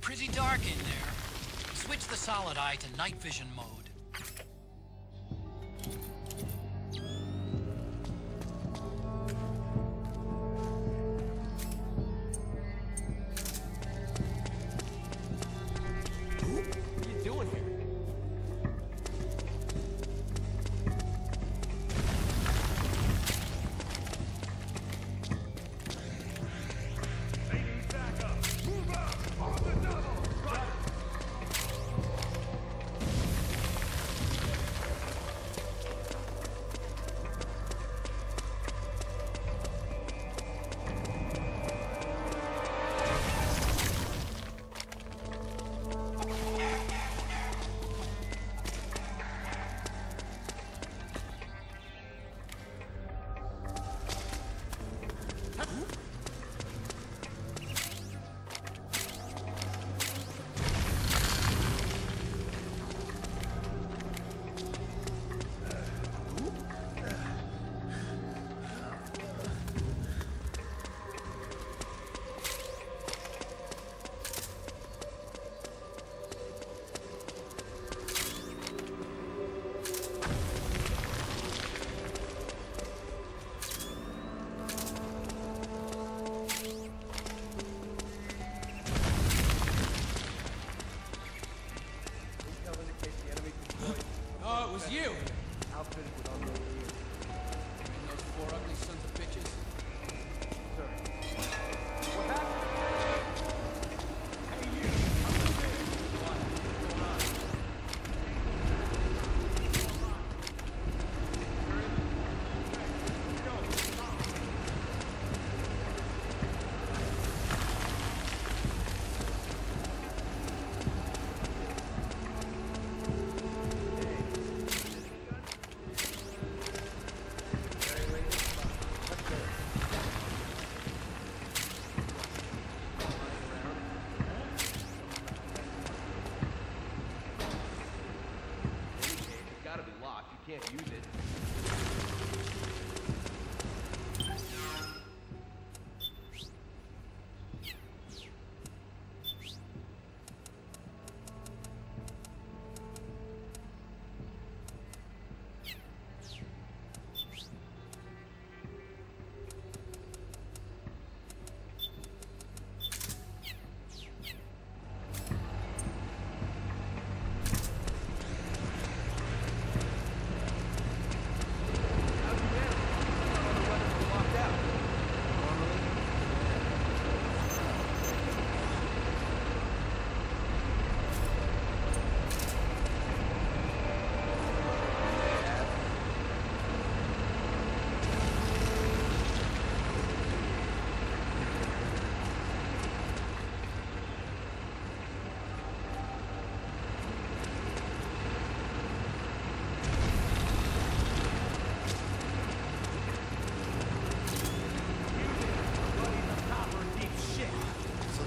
Pretty dark in there. Switch the solid eye to night vision mode. What are you doing here? Oh, it was you! Outfitted with unloaded gear. And those four ugly sons of bitches. Sir. What happened? Hey, you! I'm leaving. What? What's going on? Gotta be locked. You can't use it.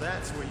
That's where you...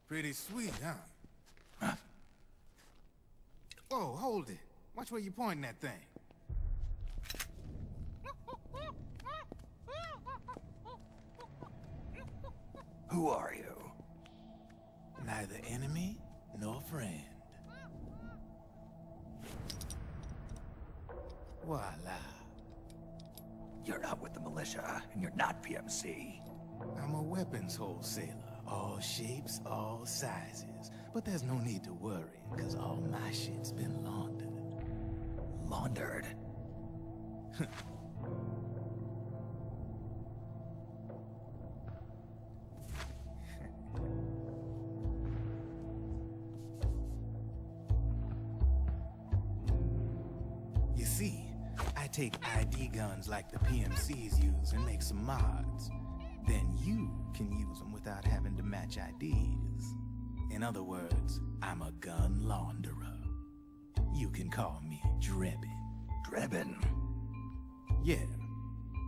Pretty sweet, huh? Whoa, hold it. Watch where you pointing that thing. Who are you? Neither enemy nor friend. Voila. You're not with the militia, and you're not PMC. I'm a weapons wholesaler. All shapes, all sizes. But there's no need to worry, because all my shit's been laundered. Laundered? You see, I take ID guns like the PMCs use and make some mods. Then you can use them without having to match IDs. In other words, I'm a gun launderer. You can call me Drebin. Drebin? Yeah,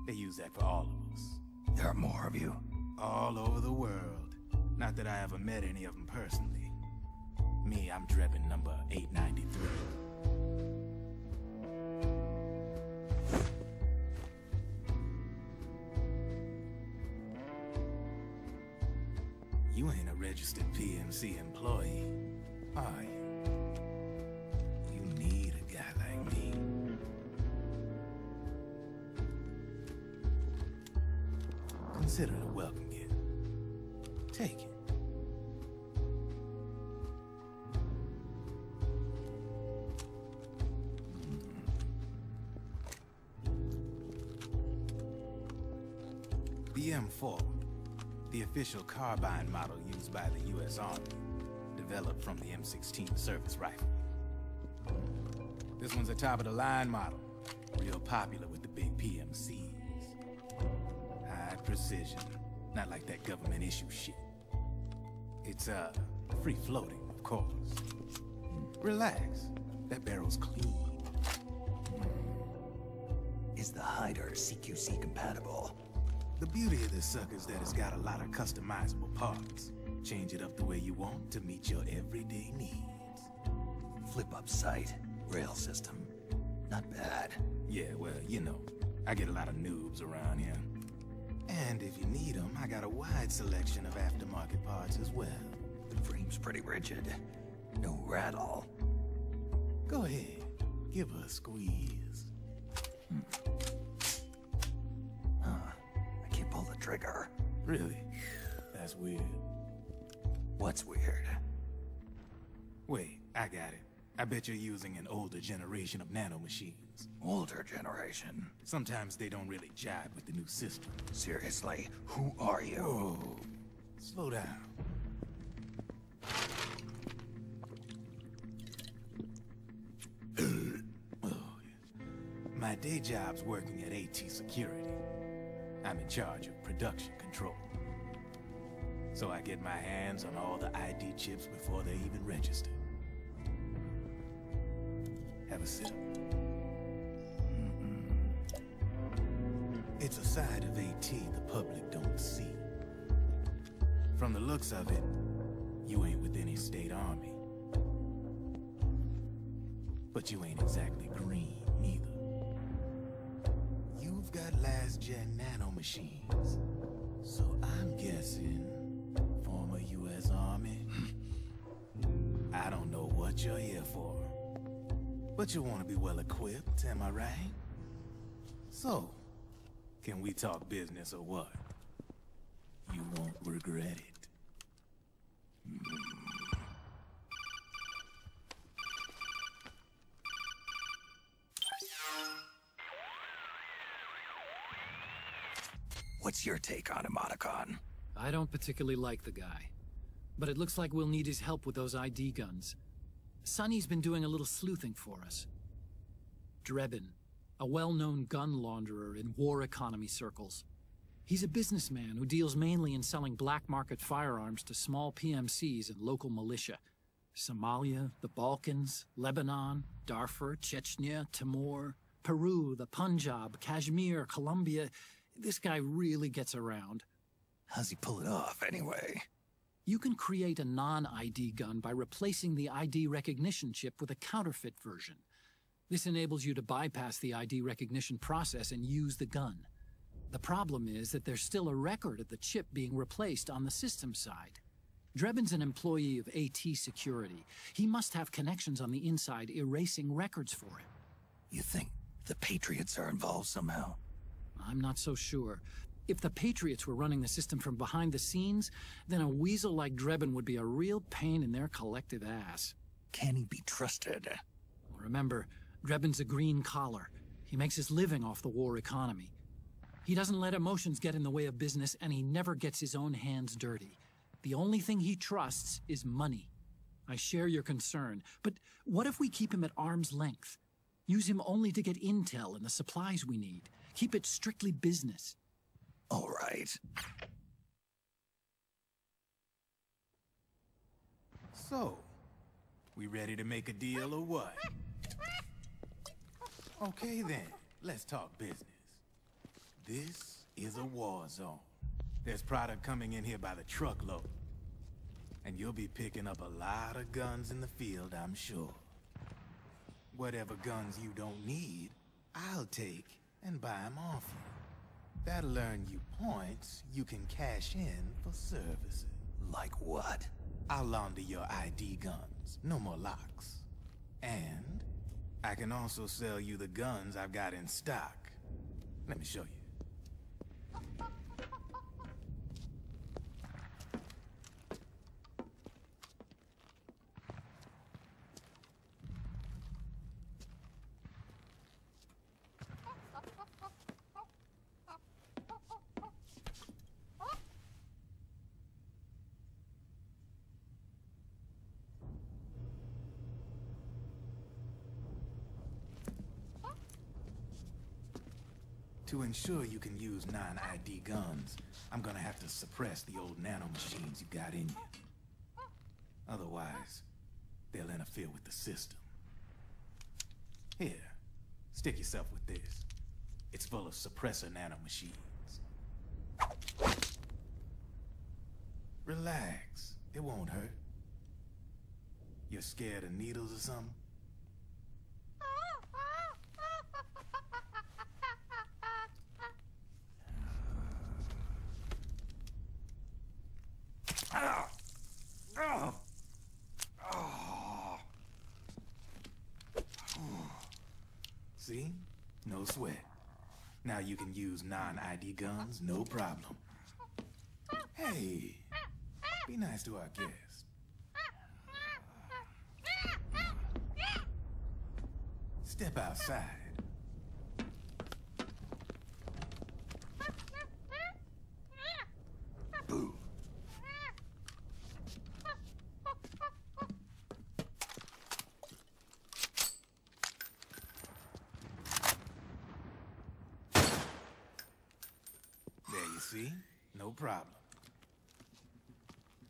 they use that for all of us. There are more of you. All over the world. Not that I ever met any of them personally. Me, I'm Drebin number 893. You ain't a registered PMC employee, are you? You need a guy like me. Consider it a welcome gift. Take it. The M4. The official carbine model used by the U.S. Army, developed from the M16 service rifle. This one's a top-of-the-line model, real popular with the big PMCs. High precision, not like that government-issue shit. It's, free-floating, of course. Relax, that barrel's clean. Is the hider CQC compatible? The beauty of this sucker is that it's got a lot of customizable parts. Change it up the way you want to meet your everyday needs. Flip-up sight, rail system. Not bad. Yeah, well, you know, I get a lot of noobs around here. And if you need them, I got a wide selection of aftermarket parts as well. The frame's pretty rigid. No rattle. Go ahead, give her a squeeze. I can't pull the trigger. Really? That's weird. What's weird? Wait, I got it. I bet you're using an older generation of nanomachines. Older generation? Sometimes they don't really jive with the new system. Seriously, who are you? Whoa, slow down. My day job's working at AT Security. I'm in charge of production control. So I get my hands on all the ID chips before they even register. Have a sip. It's a side of AT the public don't see. From the looks of it, you ain't with any state army. But you ain't exactly green, neither. You've got last-gen nanomachines. So I'm guessing former U.S. Army. I don't know what you're here for. But you want to be well-equipped, am I right? So, can we talk business or what? You won't regret it. What's your take on him, Otacon? I don't particularly like the guy. But it looks like we'll need his help with those ID guns. Sonny's been doing a little sleuthing for us. Drebin, a well-known gun launderer in war economy circles. He's a businessman who deals mainly in selling black-market firearms to small PMCs and local militia. Somalia, the Balkans, Lebanon, Darfur, Chechnya, Timor, Peru, the Punjab, Kashmir, Colombia. This guy really gets around. How's he pull it off, anyway? You can create a non-ID gun by replacing the ID recognition chip with a counterfeit version. This enables you to bypass the ID recognition process and use the gun. The problem is that there's still a record of the chip being replaced on the system side. Drebin's an employee of AT Security. He must have connections on the inside erasing records for him. You think the Patriots are involved somehow? I'm not so sure. If the Patriots were running the system from behind the scenes, then a weasel like Drebin would be a real pain in their collective ass. Can he be trusted? Remember, Drebin's a green collar. He makes his living off the war economy. He doesn't let emotions get in the way of business, and he never gets his own hands dirty. The only thing he trusts is money. I share your concern, but what if we keep him at arm's length? Use him only to get intel and the supplies we need. Keep it strictly business. All right. So, we ready to make a deal or what? Okay then, let's talk business. This is a war zone. There's product coming in here by the truckload. And you'll be picking up a lot of guns in the field, I'm sure. Whatever guns you don't need, I'll take and buy them off you. That'll earn you points you can cash in for services. Like what? I'll launder your ID guns, no more locks. And I can also sell you the guns I've got in stock. Let me show you. To ensure you can use non-ID guns, I'm gonna have to suppress the old nanomachines you got in you. Otherwise, they'll interfere with the system. Here, stick yourself with this. It's full of suppressor nanomachines. Relax, it won't hurt. You're scared of needles or something? See? No sweat. Now you can use non-ID guns, no problem. Hey, be nice to our guest. Step outside. Boo. See? No problem.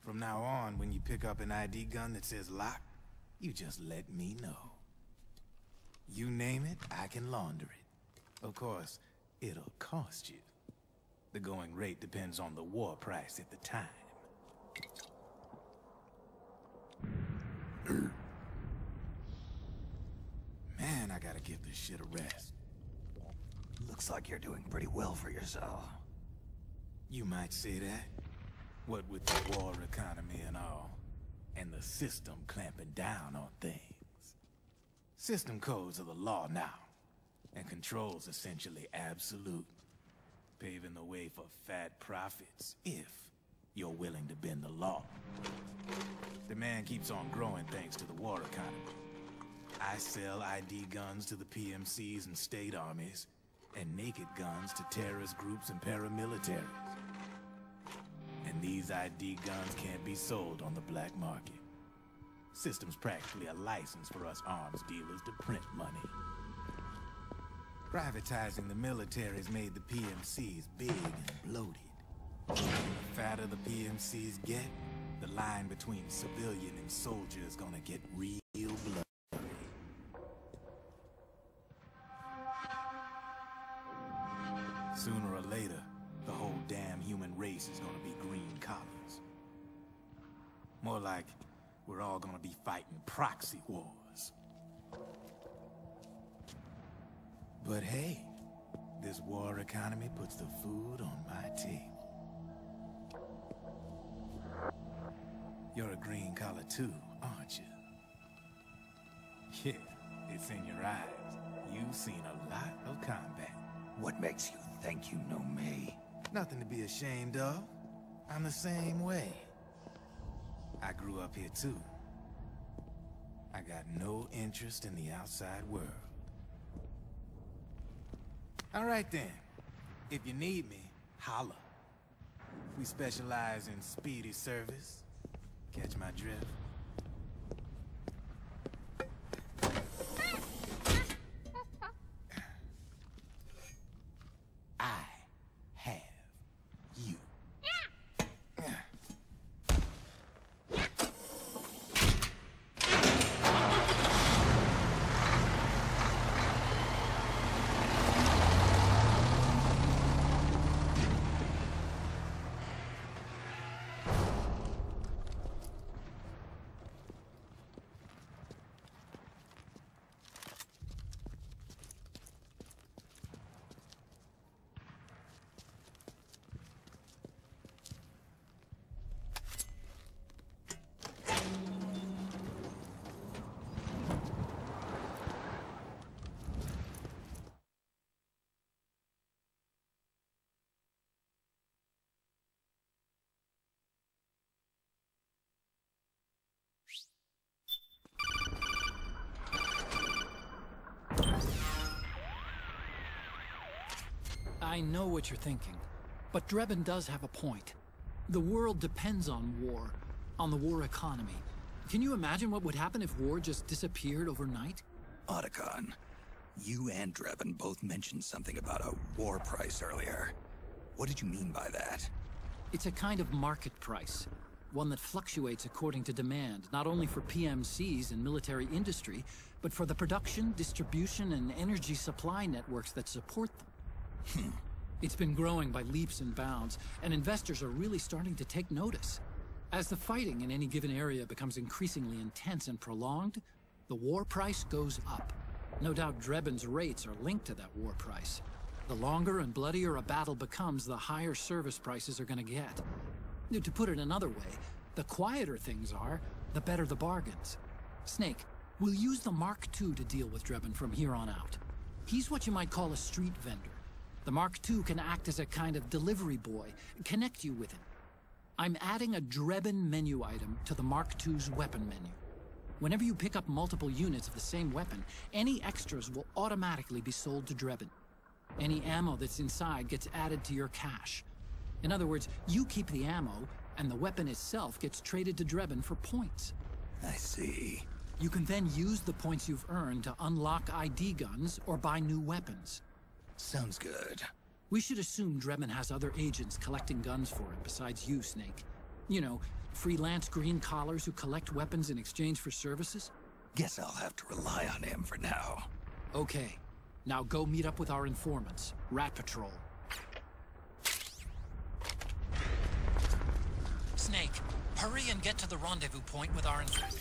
From now on, when you pick up an ID gun that says lock, you just let me know. You name it, I can launder it. Of course, it'll cost you. The going rate depends on the war price at the time. Man, I gotta give this shit a rest. Looks like you're doing pretty well for yourself. You might say that. What with the war economy and all, and the system clamping down on things. System codes are the law now, and control's essentially absolute, paving the way for fat profits if you're willing to bend the law. Demand keeps on growing thanks to the war economy. I sell ID guns to the PMCs and state armies, and naked guns to terrorist groups and paramilitaries. And these ID guns can't be sold on the black market. System's practically a license for us arms dealers to print money. Privatizing the military's made the PMCs big and bloated. The fatter the PMCs get, the line between civilian and soldier is gonna get real blurry. Sooner or later, the whole damn human race is gonna be green collars. More like, we're all gonna be fighting proxy wars. But hey, this war economy puts the food on my table. You're a green collar too, aren't you? Yeah, it's in your eyes. You've seen a lot of combat. What makes you think you know me? Nothing to be ashamed of. I'm the same way. I grew up here too. I got no interest in the outside world. All right then. If you need me, holla. We specialize in speedy service. Catch my drift? I have you. I know what you're thinking, but Drebin does have a point. The world depends on war, on the war economy. Can you imagine what would happen if war just disappeared overnight? Otacon, you and Drebin both mentioned something about a war price earlier. What did you mean by that? It's a kind of market price, one that fluctuates according to demand, not only for PMCs and military industry, but for the production, distribution, and energy supply networks that support them. It's been growing by leaps and bounds, and investors are really starting to take notice. As the fighting in any given area becomes increasingly intense and prolonged, the war price goes up. No doubt Drebin's rates are linked to that war price. The longer and bloodier a battle becomes, the higher service prices are going to get. To put it another way, the quieter things are, the better the bargains. Snake, we'll use the Mark II to deal with Drebin from here on out. He's what you might call a street vendor. The Mark II can act as a kind of delivery boy, connect you with him. I'm adding a Drebin menu item to the Mark II's weapon menu. Whenever you pick up multiple units of the same weapon, any extras will automatically be sold to Drebin. Any ammo that's inside gets added to your cache. In other words, you keep the ammo, and the weapon itself gets traded to Drebin for points. I see. You can then use the points you've earned to unlock ID guns or buy new weapons. Sounds good. We should assume Drebin has other agents collecting guns for him besides you, Snake. You know, freelance green collars who collect weapons in exchange for services? Guess I'll have to rely on him for now. Okay. Now go meet up with our informants, Rat Patrol. Snake, hurry and get to the rendezvous point with our informants.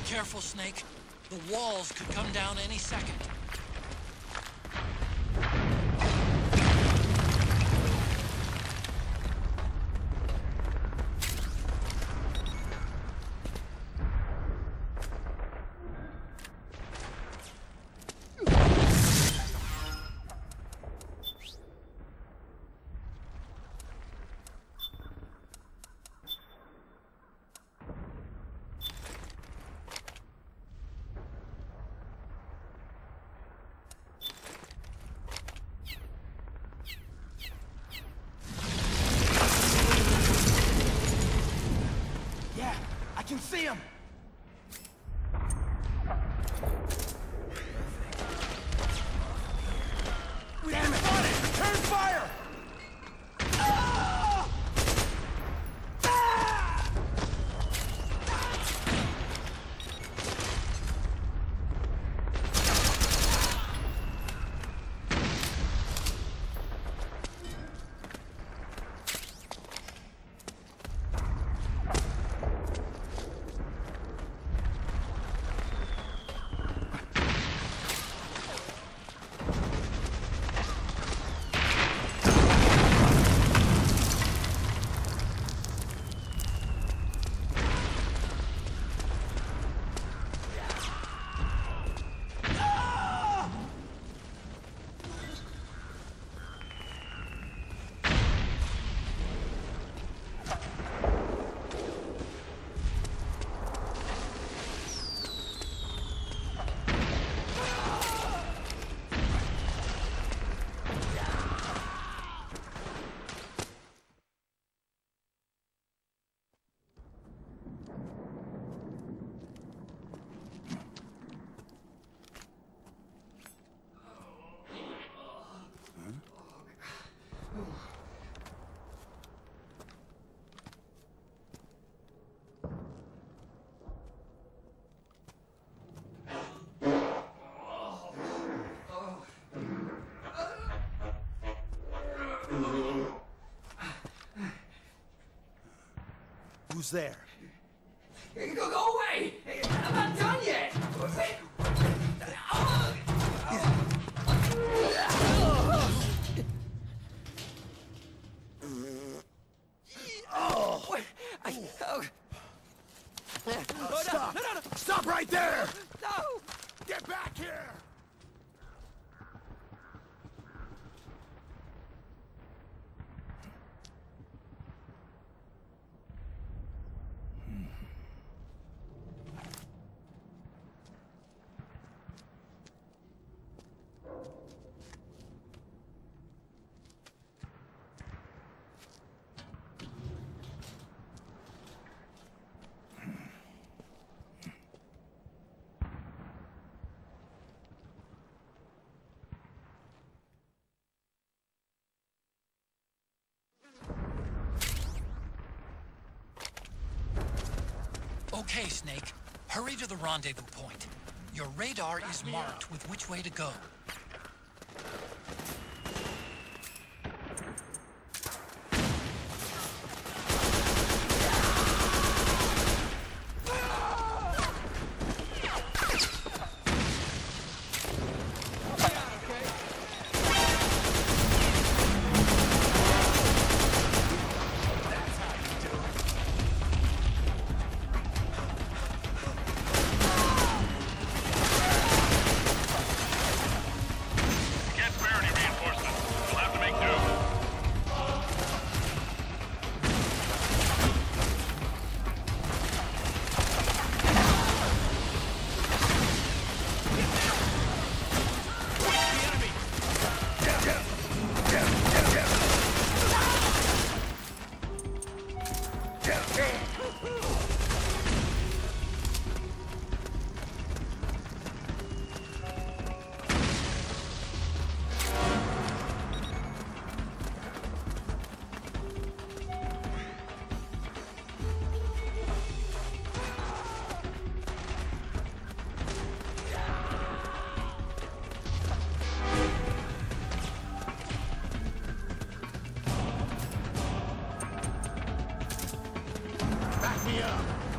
Careful, Snake. The walls could come down any second. I can see him! Damn it! Return fire! Who's there? Go away! I'm not done yet! Stop! Stop right there! No! Get back here! Okay, Snake. Hurry to the rendezvous point. Your radar is marked with which way to go. Back me up!